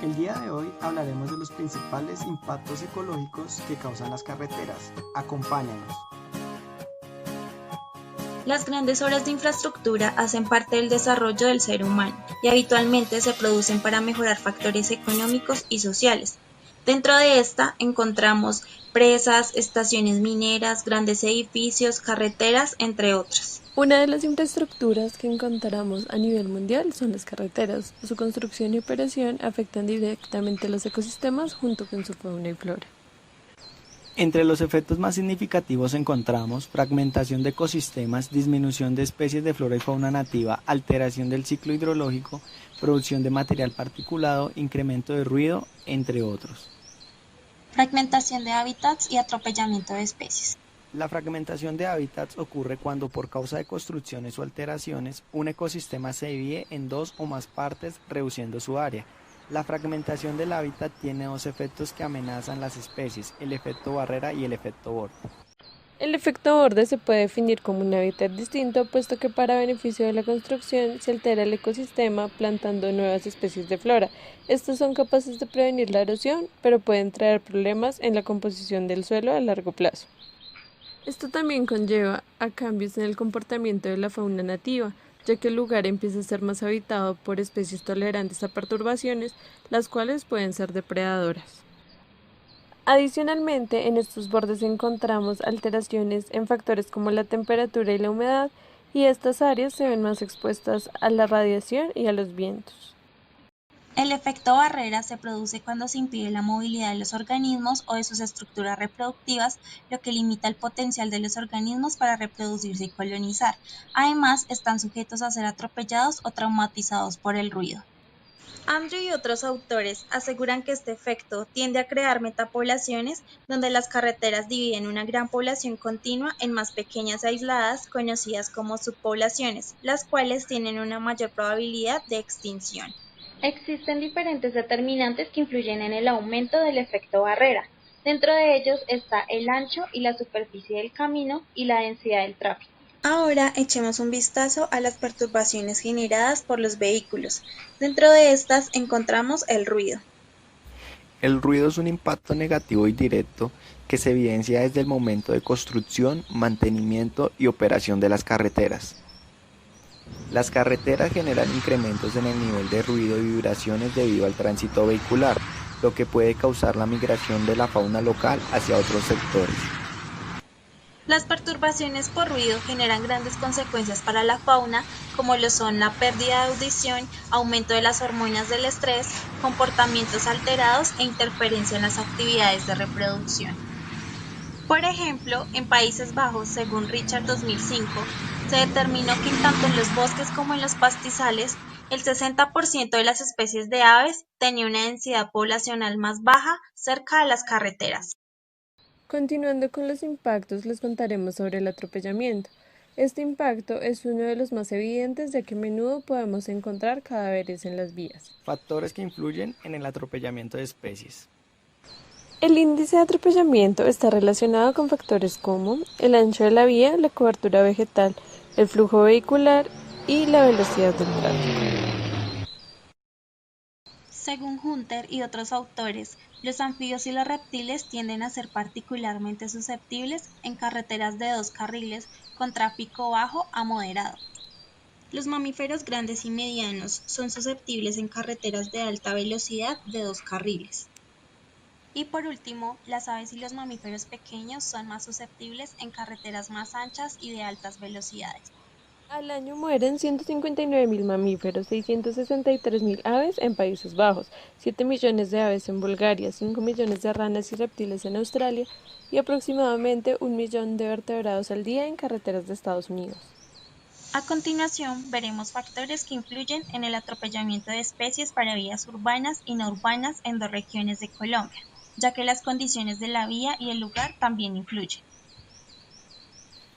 El día de hoy hablaremos de los principales impactos ecológicos que causan las carreteras. Acompáñanos. Las grandes obras de infraestructura hacen parte del desarrollo del ser humano y habitualmente se producen para mejorar factores económicos y sociales. Dentro de esta encontramos presas, estaciones mineras, grandes edificios, carreteras, entre otras. Una de las infraestructuras que encontramos a nivel mundial son las carreteras. Su construcción y operación afectan directamente los ecosistemas junto con su fauna y flora. Entre los efectos más significativos encontramos fragmentación de ecosistemas, disminución de especies de flora y fauna nativa, alteración del ciclo hidrológico, producción de material particulado, incremento de ruido, entre otros. Fragmentación de hábitats y atropellamiento de especies. La fragmentación de hábitats ocurre cuando por causa de construcciones o alteraciones, un ecosistema se divide en dos o más partes, reduciendo su área. La fragmentación del hábitat tiene dos efectos que amenazan las especies, el efecto barrera y el efecto borde. El efecto borde se puede definir como un hábitat distinto, puesto que para beneficio de la construcción se altera el ecosistema plantando nuevas especies de flora. Estos son capaces de prevenir la erosión, pero pueden traer problemas en la composición del suelo a largo plazo. Esto también conlleva a cambios en el comportamiento de la fauna nativa, ya que el lugar empieza a ser más habitado por especies tolerantes a perturbaciones, las cuales pueden ser depredadoras. Adicionalmente, en estos bordes encontramos alteraciones en factores como la temperatura y la humedad, y estas áreas se ven más expuestas a la radiación y a los vientos. El efecto barrera se produce cuando se impide la movilidad de los organismos o de sus estructuras reproductivas, lo que limita el potencial de los organismos para reproducirse y colonizar. Además, están sujetos a ser atropellados o traumatizados por el ruido. Andrew y otros autores aseguran que este efecto tiende a crear metapoblaciones donde las carreteras dividen una gran población continua en más pequeñas y aisladas, conocidas como subpoblaciones, las cuales tienen una mayor probabilidad de extinción. Existen diferentes determinantes que influyen en el aumento del efecto barrera. Dentro de ellos está el ancho y la superficie del camino y la densidad del tráfico. Ahora echemos un vistazo a las perturbaciones generadas por los vehículos. Dentro de estas encontramos el ruido. El ruido es un impacto negativo y directo que se evidencia desde el momento de construcción, mantenimiento y operación de las carreteras. Las carreteras generan incrementos en el nivel de ruido y vibraciones debido al tránsito vehicular, lo que puede causar la migración de la fauna local hacia otros sectores. Las perturbaciones por ruido generan grandes consecuencias para la fauna, como lo son la pérdida de audición, aumento de las hormonas del estrés, comportamientos alterados e interferencia en las actividades de reproducción. Por ejemplo, en Países Bajos, según Richard 2005, se determinó que tanto en los bosques como en los pastizales, el 60% de las especies de aves tenía una densidad poblacional más baja cerca de las carreteras. Continuando con los impactos, les contaremos sobre el atropellamiento. Este impacto es uno de los más evidentes, ya que a menudo podemos encontrar cadáveres en las vías. Factores que influyen en el atropellamiento de especies. El índice de atropellamiento está relacionado con factores como el ancho de la vía, la cobertura vegetal, el flujo vehicular y la velocidad del tráfico. Según Hunter y otros autores, los anfibios y los reptiles tienden a ser particularmente susceptibles en carreteras de dos carriles con tráfico bajo a moderado. Los mamíferos grandes y medianos son susceptibles en carreteras de alta velocidad de dos carriles. Y por último, las aves y los mamíferos pequeños son más susceptibles en carreteras más anchas y de altas velocidades. Al año mueren 159.000 mamíferos, 663.000 aves en Países Bajos, 7 millones de aves en Bulgaria, 5 millones de ranas y reptiles en Australia y aproximadamente 1 millón de vertebrados al día en carreteras de Estados Unidos. A continuación, veremos factores que influyen en el atropellamiento de especies para vías urbanas y no urbanas en dos regiones de Colombia, ya que las condiciones de la vía y el lugar también influyen.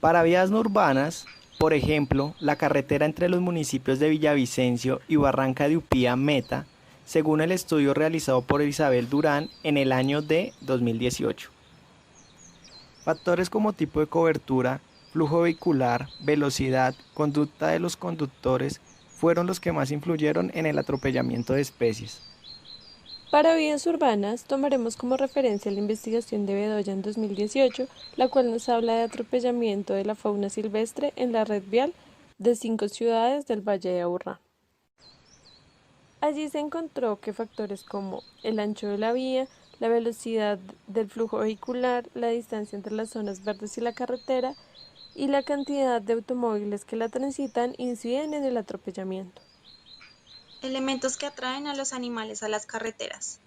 Para vías no urbanas, por ejemplo, la carretera entre los municipios de Villavicencio y Barranca de Upía Meta, según el estudio realizado por Isabel Durán en el año de 2018. Factores como tipo de cobertura, flujo vehicular, velocidad, conducta de los conductores fueron los que más influyeron en el atropellamiento de especies. Para vías urbanas, tomaremos como referencia la investigación de Bedoya en 2018, la cual nos habla de atropellamiento de la fauna silvestre en la red vial de 5 ciudades del Valle de Aburrá. Allí se encontró que factores como el ancho de la vía, la velocidad del flujo vehicular, la distancia entre las zonas verdes y la carretera y la cantidad de automóviles que la transitan inciden en el atropellamiento. Elementos que atraen a los animales a las carreteras.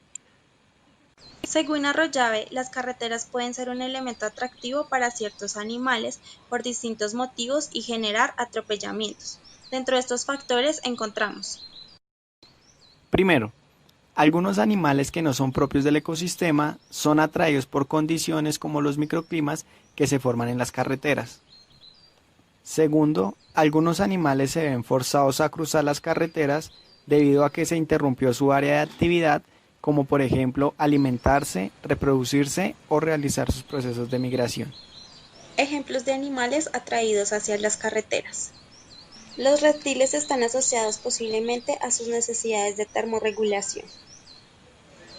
Según Arroyave, las carreteras pueden ser un elemento atractivo para ciertos animales por distintos motivos y generar atropellamientos. Dentro de estos factores encontramos: Primero, algunos animales que no son propios del ecosistema son atraídos por condiciones como los microclimas que se forman en las carreteras. Segundo, algunos animales se ven forzados a cruzar las carreteras debido a que se interrumpió su área de actividad, como por ejemplo alimentarse, reproducirse o realizar sus procesos de migración. ejemplos de animales atraídos hacia las carreteras. Los reptiles están asociados posiblemente a sus necesidades de termorregulación.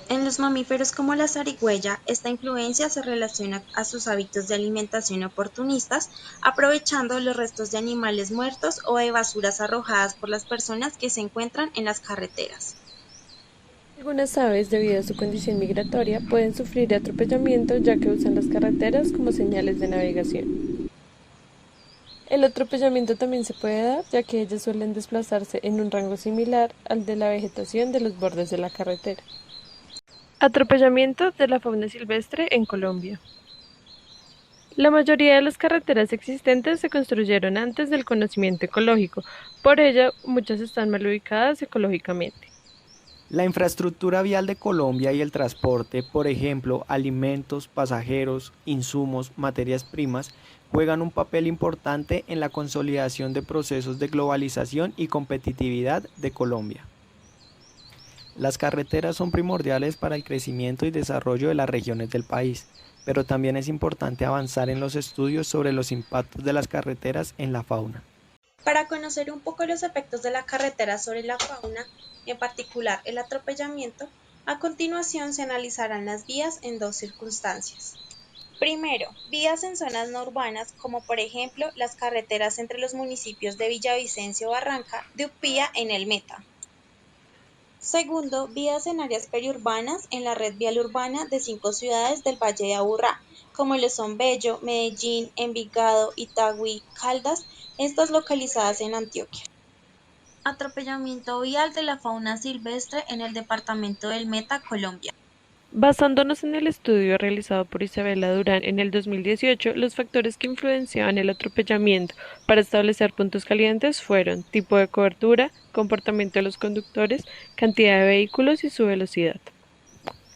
En los mamíferos como la zarigüeya, esta influencia se relaciona a sus hábitos de alimentación oportunistas, aprovechando los restos de animales muertos o de basuras arrojadas por las personas que se encuentran en las carreteras. Algunas aves, debido a su condición migratoria, pueden sufrir atropellamiento ya que usan las carreteras como señales de navegación. El atropellamiento también se puede dar ya que ellas suelen desplazarse en un rango similar al de la vegetación de los bordes de la carretera. Atropellamiento de la fauna silvestre en Colombia. La mayoría de las carreteras existentes se construyeron antes del conocimiento ecológico, por ello muchas están mal ubicadas ecológicamente. La infraestructura vial de Colombia y el transporte, por ejemplo, alimentos, pasajeros, insumos, materias primas, juegan un papel importante en la consolidación de procesos de globalización y competitividad de Colombia. Las carreteras son primordiales para el crecimiento y desarrollo de las regiones del país, pero también es importante avanzar en los estudios sobre los impactos de las carreteras en la fauna. Para conocer un poco los efectos de la carretera sobre la fauna, en particular el atropellamiento, a continuación se analizarán las vías en dos circunstancias. Primero, vías en zonas no urbanas, como por ejemplo las carreteras entre los municipios de Villavicencio, Barranca, de Upía en el Meta. Segundo, vías en áreas periurbanas en la red vial urbana de 5 ciudades del Valle de Aburrá, como lo son Bello, Medellín, Envigado, Itagüí, Caldas, estas localizadas en Antioquia. Atropellamiento vial de la fauna silvestre en el departamento del Meta, Colombia. Basándonos en el estudio realizado por Isabela Durán en el 2018, los factores que influenciaban el atropellamiento para establecer puntos calientes fueron tipo de cobertura, comportamiento de los conductores, cantidad de vehículos y su velocidad.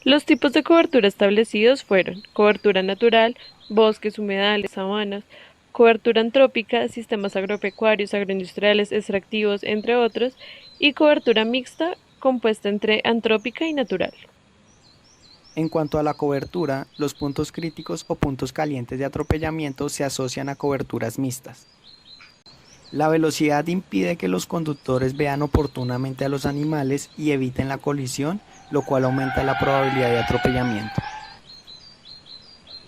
Los tipos de cobertura establecidos fueron cobertura natural, bosques, humedales, sabanas, cobertura antrópica, sistemas agropecuarios, agroindustriales, extractivos, entre otros, y cobertura mixta compuesta entre antrópica y natural. En cuanto a la cobertura, los puntos críticos o puntos calientes de atropellamiento se asocian a coberturas mixtas. La velocidad impide que los conductores vean oportunamente a los animales y eviten la colisión, lo cual aumenta la probabilidad de atropellamiento.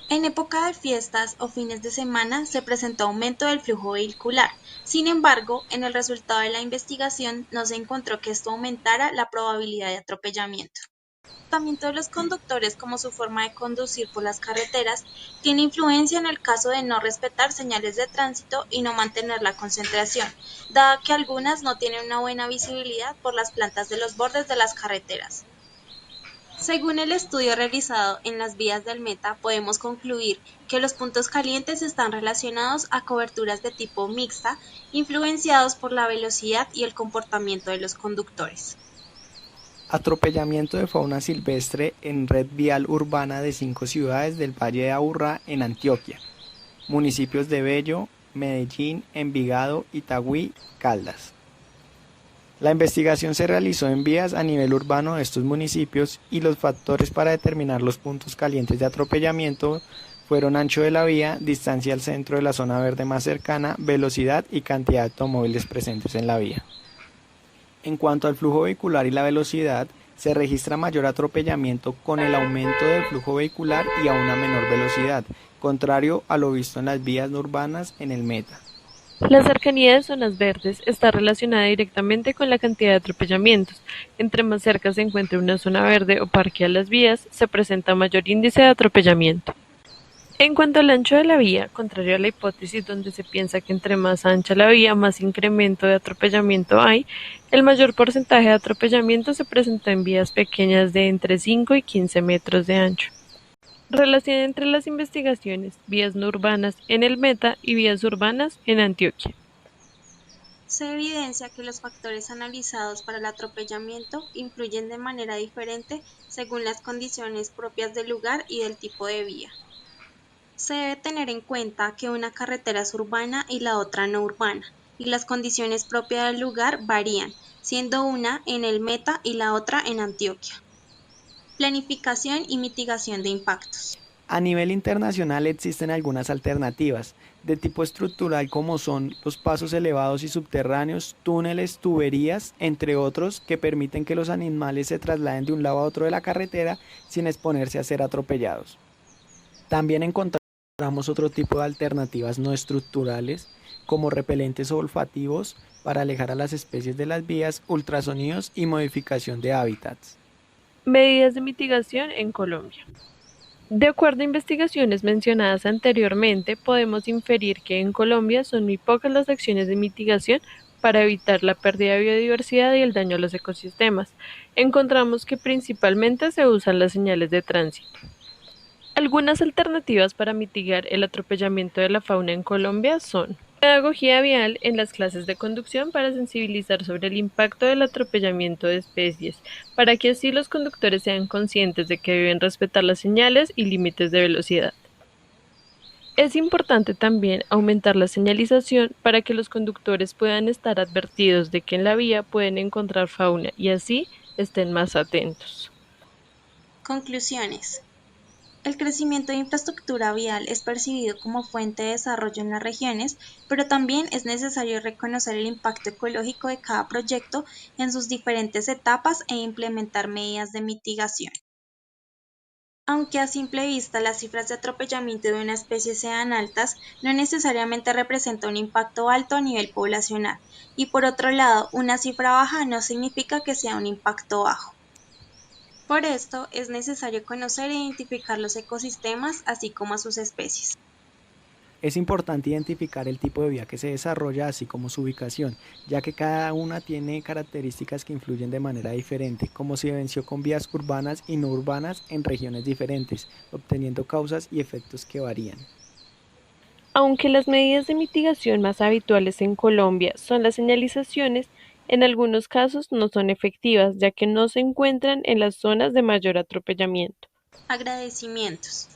En época de fiestas o fines de semana se presentó aumento del flujo vehicular. Sin embargo, en el resultado de la investigación no se encontró que esto aumentara la probabilidad de atropellamiento. El comportamiento de los conductores, como su forma de conducir por las carreteras, tiene influencia en el caso de no respetar señales de tránsito y no mantener la concentración, dado que algunas no tienen una buena visibilidad por las plantas de los bordes de las carreteras. Según el estudio realizado en las vías del Meta, podemos concluir que los puntos calientes están relacionados a coberturas de tipo mixta, influenciados por la velocidad y el comportamiento de los conductores. Atropellamiento de fauna silvestre en red vial urbana de 5 ciudades del Valle de Aburrá en Antioquia, municipios de Bello, Medellín, Envigado, Itagüí, Caldas. La investigación se realizó en vías a nivel urbano de estos municipios y los factores para determinar los puntos calientes de atropellamiento fueron ancho de la vía, distancia al centro de la zona verde más cercana, velocidad y cantidad de automóviles presentes en la vía. En cuanto al flujo vehicular y la velocidad, Se registra mayor atropellamiento con el aumento del flujo vehicular y a una menor velocidad, contrario a lo visto en las vías no urbanas en el meta. La cercanía de zonas verdes está relacionada directamente con la cantidad de atropellamientos. Entre más cerca se encuentre una zona verde o parque a las vías, se presenta mayor índice de atropellamiento. En cuanto al ancho de la vía, contrario a la hipótesis donde se piensa que entre más ancha la vía, más incremento de atropellamiento hay, el mayor porcentaje de atropellamiento se presentó en vías pequeñas de entre 5 y 15 metros de ancho. Relación entre las investigaciones, vías no urbanas en el Meta y vías urbanas en Antioquia. Se evidencia que los factores analizados para el atropellamiento influyen de manera diferente según las condiciones propias del lugar y del tipo de vía. Se debe tener en cuenta que una carretera es urbana y la otra no urbana, y las condiciones propias del lugar varían, siendo una en el Meta y la otra en Antioquia. Planificación y mitigación de impactos. A nivel internacional existen algunas alternativas, de tipo estructural como son los pasos elevados y subterráneos, túneles, tuberías, entre otros, que permiten que los animales se trasladen de un lado a otro de la carretera sin exponerse a ser atropellados. También encontramos otro tipo de alternativas no estructurales, como repelentes olfativos para alejar a las especies de las vías, ultrasonidos y modificación de hábitats. Medidas de mitigación en Colombia. De acuerdo a investigaciones mencionadas anteriormente, podemos inferir que en Colombia son muy pocas las acciones de mitigación para evitar la pérdida de biodiversidad y el daño a los ecosistemas. Encontramos que principalmente se usan las señales de tránsito. Algunas alternativas para mitigar el atropellamiento de la fauna en Colombia son pedagogía vial en las clases de conducción para sensibilizar sobre el impacto del atropellamiento de especies, para que así los conductores sean conscientes de que deben respetar las señales y límites de velocidad. Es importante también aumentar la señalización para que los conductores puedan estar advertidos de que en la vía pueden encontrar fauna y así estén más atentos. Conclusiones. El crecimiento de infraestructura vial es percibido como fuente de desarrollo en las regiones, pero también es necesario reconocer el impacto ecológico de cada proyecto en sus diferentes etapas e implementar medidas de mitigación. Aunque a simple vista las cifras de atropellamiento de una especie sean altas, no necesariamente representa un impacto alto a nivel poblacional, y por otro lado, una cifra baja no significa que sea un impacto bajo. Por esto, es necesario conocer e identificar los ecosistemas, así como a sus especies. Es importante identificar el tipo de vía que se desarrolla, así como su ubicación, ya que cada una tiene características que influyen de manera diferente, como se evidenció con vías urbanas y no urbanas en regiones diferentes, obteniendo causas y efectos que varían. Aunque las medidas de mitigación más habituales en Colombia son las señalizaciones, en algunos casos no son efectivas, ya que no se encuentran en las zonas de mayor atropellamiento. Agradecimientos.